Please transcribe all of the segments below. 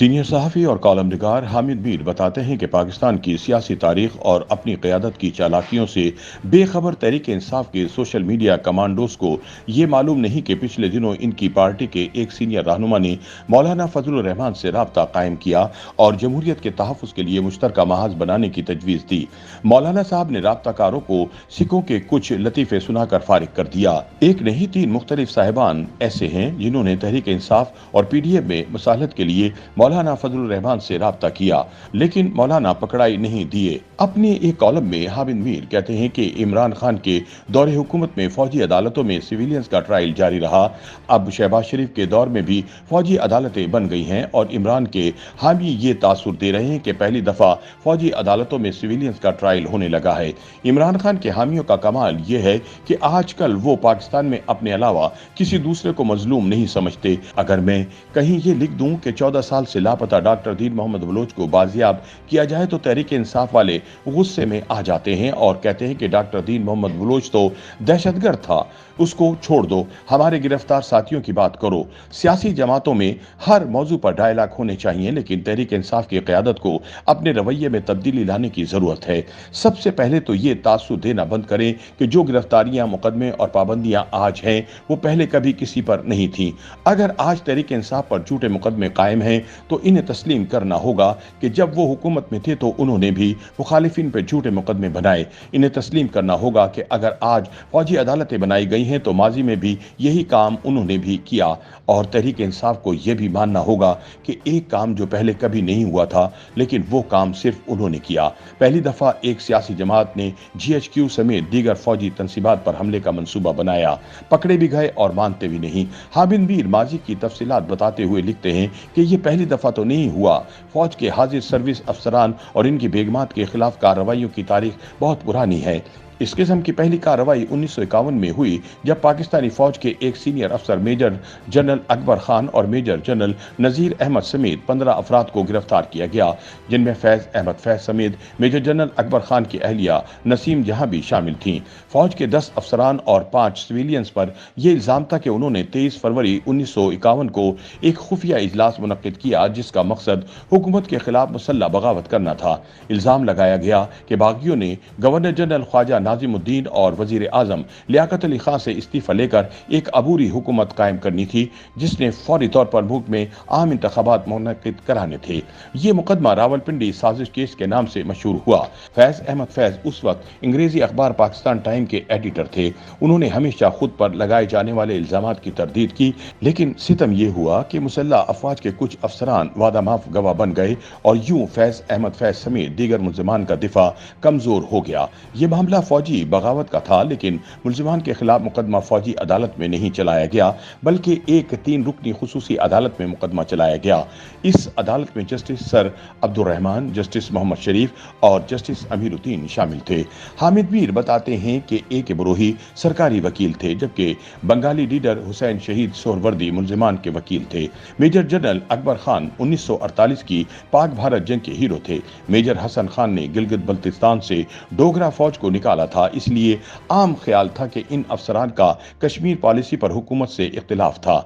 Senior सहाफ़ी और column निगार हामिद मीर बताते हैं कि पाकिस्तान की सियासी तारीख और अपनी क़यादत की चालाकियों से बेखबर तहरीक इंसाफ के सोशल मीडिया कमांडोज को ये मालूम नहीं कि पिछले दिनों इनकी पार्टी के एक सीनियर रहनुमा ने मौलाना फजलुर रहमान से राब्ता कायम किया और जमहूरियत के तहफ़्फ़ुज़ के लिए मुश्तरका महाज बनाने की तजवीज़ दी। मौलाना साहब ने राब्ताकारों को सिखों के कुछ लतीफ़े सुनाकर फारिग कर दिया। एक नहीं 3 मुख्तलिफ साहिबान ऐसे हैं जिन्होंने तहरीक इंसाफ और PDM में मसालहत के लिए मौलाना फजलुर रहमान से राब्ता किया, लेकिन मौलाना पकड़ाई नहीं दिए। अपने एक कॉलम में हामिद मीर कहते हैं कि इमरान खान के दौरे हुकूमत में फौजी अदालतों में सिविलियंस का ट्रायल जारी रहा। अब शहबाज शरीफ के दौर में भी फौजी अदालतें बन गई हैं और इमरान के हामी ये तासुर दे रहे हैं कि पहली दफा फौजी अदालतों में सिविलियंस का ट्रायल होने लगा है। इमरान खान के हामियों का कमाल यह है कि आजकल वो पाकिस्तान में अपने अलावा किसी दूसरे को मजलूम नहीं समझते। अगर मैं कहीं ये लिख दूं कि 14 साल से लापता डॉक्टर दीन मोहम्मद बलोच को बाजियाब किया जाए तो तहरीक इंसाफ वाले गुस्से में आ जाते हैं और कहते हैं कि डॉक्टर दीन मोहम्मद बलोच तो दहशतगर्द था, उसको छोड़ दो, हमारे गिरफ्तार साथियों की बात करो। सियासी जमातों में हर मौजू पर डायलॉग होने चाहिए, लेकिन तहरीक इंसाफ की क़यादत को अपने रवैये में तब्दीली लाने की जरूरत है। सबसे पहले तो ये तासुर देना बंद करें कि जो गिरफ्तारियां, मुकदमे और पाबंदियां आज हैं वो पहले कभी किसी पर नहीं थी। अगर आज तहरीक इंसाफ पर झूठे मुकदमे कायम हैं तो इन्हें तस्लीम करना होगा कि जब वो हुकूमत में थे तो उन्होंने भी मुखालिफिन पर झूठे मुकदमे बनाए। इन्हें तस्लीम करना होगा कि अगर आज फौजी अदालतें बनाई गई हैं तो माजी में भी यही काम उन्होंने भी किया, और तहरीक इंसाफ को यह भी मानना होगा कि एक काम जो पहले कभी नहीं हुआ था लेकिन वो काम सिर्फ उन्होंने किया। पहली दफा एक सियासी जमात ने GHQ समेत दीगर फौजी तंसीबात पर हमले का मंसूबा बनाया, पकड़े भी गए और मानते भी नहीं। हामिद मीर माजी की तफसीलात बताते हुए लिखते हैं कि ये पहली दफा तो नहीं हुआ। फौज के हाजिर सर्विस अफसरान और इनकी बेगमात के खिलाफ कार्रवाइयों की तारीख बहुत पुरानी है। इस किस्म की पहली कार्रवाई 1951 में हुई जब पाकिस्तानी फौज के एक सीनियर अफसर मेजर जनरल अकबर खान और मेजर जनरल नजीर अहमद समेत 15 अफराद को गिरफ्तार किया गया, जिनमें फैज अहमद फैज समेत मेजर जनरल अकबर खान की अहलिया नसीम जहां भी शामिल थीं। फौज के 10 अफसरान और 5 सिविलियंस पर यह इल्जाम था कि उन्होंने 23 फरवरी 1951 को एक खुफिया इजलास मुनक्किद किया जिसका मकसद हुकूमत के खिलाफ मुसल्लह बगावत करना था। इल्जाम लगाया गया कि बागियों ने गवर्नर जनरल ख्वाजा नाजिमुद्दीन और वजीर आजम लियाकत अली खान से इस्तीफा लेकर एक अबूरी हुकूमत कायम करनी थी जिसने फौरी तौर पर मुल्क में आम इंतखाबात मुनक्किद कराने थे। ये मुकदमा रावलपिंडी साजिश केस के नाम से मशहूर हुआ। फैज अहमद फैज उस वक्त अंग्रेजी अखबार पाकिस्तान टाइम के एडिटर थे। उन्होंने हमेशा खुद पर लगाए जाने वाले इल्जामात की तरदीद की, लेकिन सितम ये हुआ कि मुसल्लह अफवाज के कुछ अफसरान वादा माफ गवाह बन गए और यूं फैज अहमद फैज समेत दीगर मुल्जिमान का दिफा कमजोर हो गया। ये मामला फौजी बगावत का था, लेकिन मुल्जिमान के खिलाफ मुकदमा फौजी अदालत में नहीं चलाया गया बल्कि एक 3 रुकनी खुसूसी अदालत में मुकदमा चलाया गया। इस अदालत में justice sir Abdul Rahman, justice Mohammad Sharif और जस्टिस अमीरुद्दीन शामिल थे। हामिद मीर बताते हैं कि AK बरोही सरकारी वकील थे जबकि बंगाली लीडर हुसैन शहीद सोहरवर्दी मुल्जिमान के वकील थे। मेजर जनरल अकबर खान 1948 की पाक भारत जंग के हीरो थे। मेजर हसन खान ने गिलगित बल्तिस्तान से डोगरा फौज को निकाला था, इसलिए आम ख्याल था कि इन अफसरान का कश्मीर पॉलिसी पर हुकूमत से इख्तिलाफ था।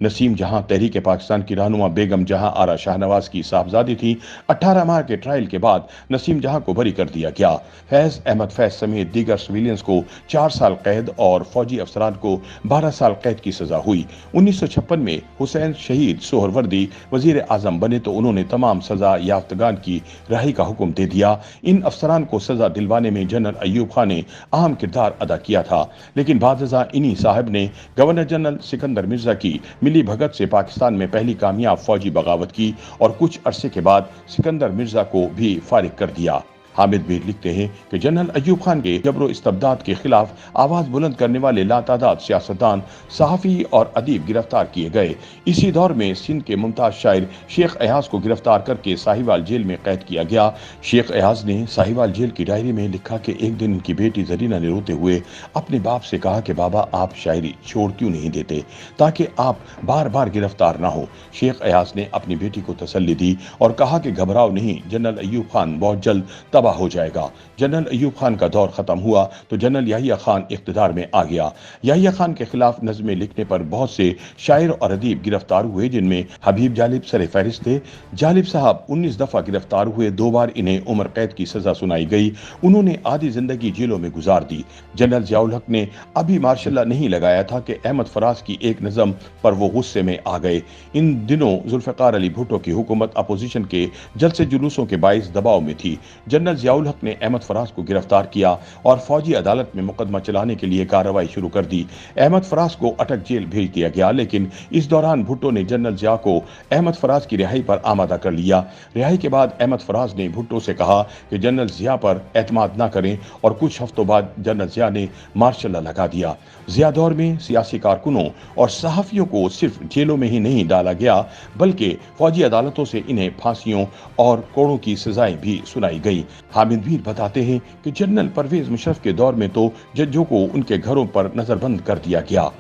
नसीम जहां तहरीक पाकिस्तान की रहनुमा बेगम जहां आरा शाहनवाज की साहबजादी थी। 18 माह के ट्रायल के बाद नसीम जहां को बरी कर दिया गया। फैज अहमद फैज समेत दीगर सिविलियंस को 4 साल कैद और फौजी अफसरान को 12 साल कैद की सजा हुई। 1956 में हुसैन शहीद सोहरवर्दी वजीर आजम बने तो उन्होंने तमाम सजा याफ्तगान की रिहाई का हुक्म दे दिया। इन अफसरान को सजा दिलवाने में जनरल अयूब खान ने अहम किरदार अदा किया था, लेकिन बादशाह इन्हीं साहब ने गवर्नर जनरल सिकंदर मिर्जा की मिली भगत से पाकिस्तान में पहली कामयाब फौजी बगावत की और कुछ अरसे के बाद सिकंदर मिर्जा को भी फारिग कर दिया। हामिद मीर लिखते हैं कि जनरल अयूब खान के जबरो इस्तबदाद के खिलाफ आवाज बुलंद करने वाले लातादाद सियासतदान, सहाफ़ी और अदीब गिरफ्तार किए गए। इसी दौर में सिंध के मुमताज शायर शेख एयाज को गिरफ्तार करके साहिवाल जेल में कैद किया गया। शेख एयाज ने साहिवाल जेल की डायरी में लिखा कि एक दिन उनकी बेटी जरीना ने रोते हुए अपने बाप से कहा कि बाबा आप शायरी छोड़ क्यों नहीं देते ताकि आप बार बार गिरफ्तार ना हो। शेख एयाज ने अपनी बेटी को तसल्ली दी और कहा कि घबराओ नहीं, जनरल अयूब खान बहुत जल्द तबाह तबाह हो जाएगा। जनरल अयूब खान का दौर खत्म हुआ तो जनरल याहिया खान इख्तिदार में आ गया। याहिया खान के खिलाफ नज़में लिखने पर बहुत से शायर और अदीब गिरफ्तार हुए, जिनमें हबीब जालिब सर फहरिस्त थे। जालिब साहब 19 दफा गिरफ्तार हुए, 2 बार इन्हें उम्र कैद की सजा सुनाई गई। उन्होंने आधी जिंदगी जेलों में गुजार दी। जनरल जियाउल हक ने अभी मार्शल नहीं लगाया था कि अहमद फराज की एक नज़म पर वो गुस्से में आ गए। इन दिनों जुल्फ़िकार अली भुट्टो की हुकूमत अपोजिशन के जलसे जुलूसों के बाइस दबाव में थी। जनरल जियाउल हक ने अहमद फराज को गिरफ्तार किया और फौजी अदालत में मुकदमा चलाने के लिए कार्रवाई शुरू कर दी। अहमद फराज को अटक जेल भेज दिया गया, लेकिन इस दौरान भुट्टो ने जनरल जिया को अहमद फराज की रिहाई पर आमादा कर लिया। रिहाई के बाद अहमद फराज ने भुट्टो से कहा कि जनरल जिया पर एतमाद न करें और कुछ हफ्तों बाद जनरल जिया ने मार्शल लगा दिया। जिया दौर में सियासी कारकुनों और सहाफियों को सिर्फ जेलों में ही नहीं डाला गया, बल्कि फौजी अदालतों से इन्हें फांसियों और कोड़ों की सजाएं भी सुनाई गई। हामिद मीर बताते हैं कि जनरल परवेज मुशर्रफ के दौर में तो जजों को उनके घरों पर नजरबंद कर दिया गया।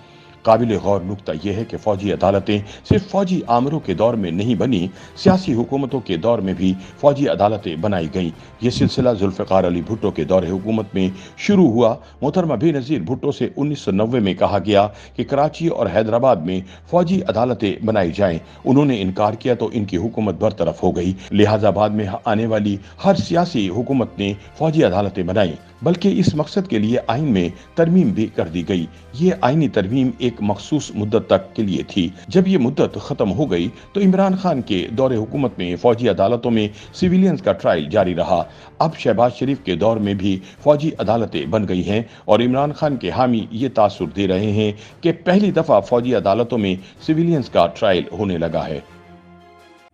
काबिल गौर नुक्ता यह है कि फौजी अदालतें सिर्फ फौजी आमरों के दौर में नहीं बनी, सियासी हुकूमतों के दौर में भी फौजी अदालतें बनाई गईं। यह सिलसिला जुल्फ़िकार अली भुट्टो के दौर हुकूमत में शुरू हुआ। मोहतरमा बेनज़ीर भुट्टो से 1990 में कहा गया कि कराची और हैदराबाद में फौजी अदालतें बनाई जाएं। उन्होंने इनकार किया तो इनकी हुकूमत बरतरफ हो गई। लिहाजा बाद में आने वाली हर सियासी हुकूमत ने फौजी अदालतें बनाई, बल्कि इस मकसद के लिए आइन में तरमीम भी कर दी गई। ये आइनी तरमीम एक मखसूस मुद्दत तक के लिए थी। जब ये मुद्दत खत्म हो गई तो इमरान खान के दौरे हुकूमत में फौजी अदालतों में सिविलियंस का ट्रायल जारी रहा। अब शहबाज शरीफ के दौर में भी फौजी अदालतें बन गई हैं और इमरान खान के हामी ये तासुर दे रहे हैं कि पहली दफा फौजी अदालतों में सिविलियंस का ट्रायल होने लगा है।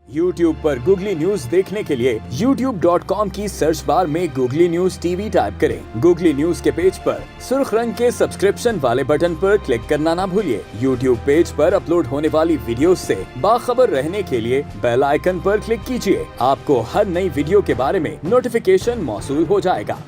YouTube पर गूगली न्यूज देखने के लिए youtube.com की सर्च बार में गूगली न्यूज टीवी टाइप करें। गूगली न्यूज के पेज पर सुर्ख रंग के सब्सक्रिप्शन वाले बटन पर क्लिक करना ना भूलिए। YouTube पेज पर अपलोड होने वाली वीडियोस से बाखबर रहने के लिए बेल आइकन पर क्लिक कीजिए। आपको हर नई वीडियो के बारे में नोटिफिकेशन मौसूल हो जाएगा।